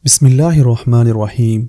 بسم اللہ الرحمن الرحیم۔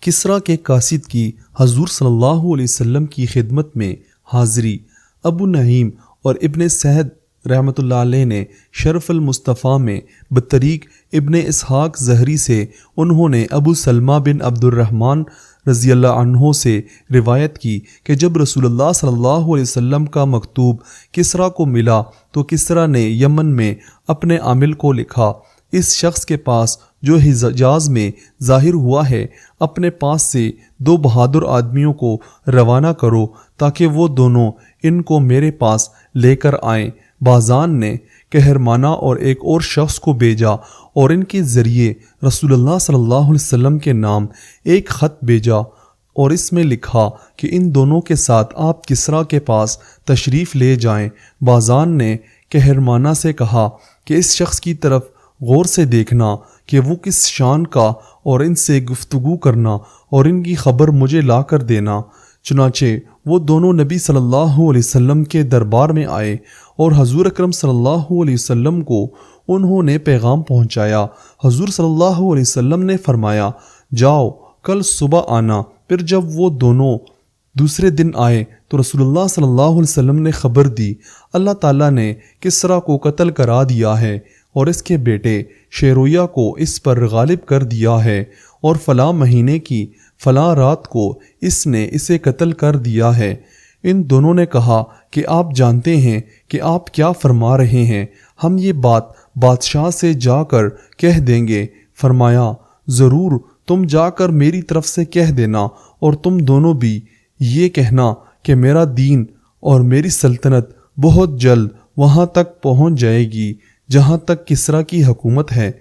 کسریٰ کے قاصد کی حضور صلی اللہ علیہ وسلم کی خدمت میں حاضری۔ ابو نعیم اور ابن سعد رحمۃ اللہ علیہ نے شرف المصطفیٰ میں بطریق ابن اسحاق زہری سے انہوں نے ابو سلمہ بن عبد الرحمن رضی اللہ عنہ سے روایت کی کہ جب رسول اللہ صلی اللہ علیہ وسلم کا مکتوب کسریٰ کو ملا تو کسریٰ نے یمن میں اپنے عامل کو لکھا، اس شخص کے پاس جو حجاز میں ظاہر ہوا ہے اپنے پاس سے 2 بہادر آدمیوں کو روانہ کرو تاکہ وہ دونوں ان کو میرے پاس لے کر آئیں۔ بازان نے کہرمانہ اور ایک اور شخص کو بھیجا اور ان کے ذریعے رسول اللہ صلی اللہ علیہ وسلم کے نام ایک خط بھیجا اور اس میں لکھا کہ ان دونوں کے ساتھ آپ کسریٰ کے پاس تشریف لے جائیں۔ بازان نے کہرمانہ سے کہا کہ اس شخص کی طرف غور سے دیکھنا کہ وہ کس شان کا اور ان سے گفتگو کرنا اور ان کی خبر مجھے لا کر دینا۔ چنانچہ وہ دونوں نبی صلی اللہ علیہ وسلم کے دربار میں آئے اور حضور اکرم صلی اللہ علیہ وسلم کو انہوں نے پیغام پہنچایا۔ حضور صلی اللہ علیہ وسلم نے فرمایا، جاؤ کل صبح آنا۔ پھر جب وہ دونوں دوسرے دن آئے تو رسول اللہ صلی اللہ علیہ وسلم نے خبر دی، اللہ تعالیٰ نے کسریٰ کو قتل کرا دیا ہے اور اس کے بیٹے شیرویہ کو اس پر غالب کر دیا ہے، اور فلاں مہینے کی فلاں رات کو اس نے اسے قتل کر دیا ہے۔ ان دونوں نے کہا کہ آپ جانتے ہیں کہ آپ کیا فرما رہے ہیں، ہم یہ بات بادشاہ سے جا کر کہہ دیں گے۔ فرمایا، ضرور تم جا کر میری طرف سے کہہ دینا، اور تم دونوں بھی یہ کہنا کہ میرا دین اور میری سلطنت بہت جلد وہاں تک پہنچ جائے گی جہاں تک کسریٰ کی حکومت ہے،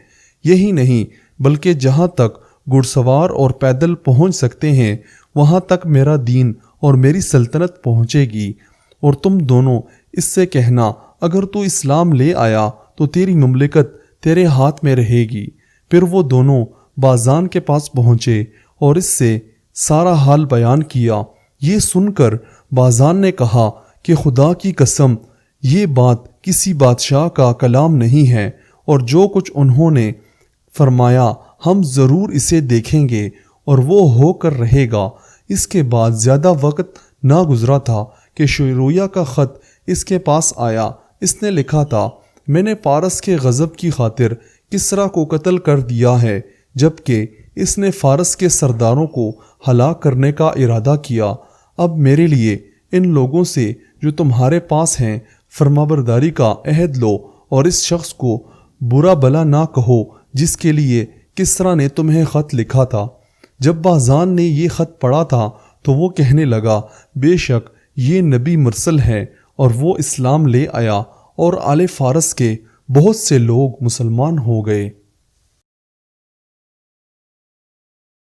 یہی نہیں بلکہ جہاں تک گھڑ سوار اور پیدل پہنچ سکتے ہیں وہاں تک میرا دین اور میری سلطنت پہنچے گی۔ اور تم دونوں اس سے کہنا، اگر تو اسلام لے آیا تو تیری مملکت تیرے ہاتھ میں رہے گی۔ پھر وہ دونوں بازان کے پاس پہنچے اور اس سے سارا حال بیان کیا۔ یہ سن کر بازان نے کہا کہ خدا کی قسم، یہ بات کسی بادشاہ کا کلام نہیں ہے، اور جو کچھ انہوں نے فرمایا ہم ضرور اسے دیکھیں گے اور وہ ہو کر رہے گا۔ اس کے بعد زیادہ وقت نہ گزرا تھا کہ شیرویہ کا خط اس کے پاس آیا۔ اس نے لکھا تھا، میں نے پارس کے غضب کی خاطر کسریٰ کو قتل کر دیا ہے، جبکہ اس نے فارس کے سرداروں کو ہلاک کرنے کا ارادہ کیا۔ اب میرے لیے ان لوگوں سے جو تمہارے پاس ہیں فرمانبرداری کا عہد لو، اور اس شخص کو برا بلا نہ کہو جس کے لیے کسریٰ نے تمہیں خط لکھا تھا۔ جب بازان نے یہ خط پڑھا تھا تو وہ کہنے لگا، بے شک یہ نبی مرسل ہے، اور وہ اسلام لے آیا، اور آل فارس کے بہت سے لوگ مسلمان ہو گئے۔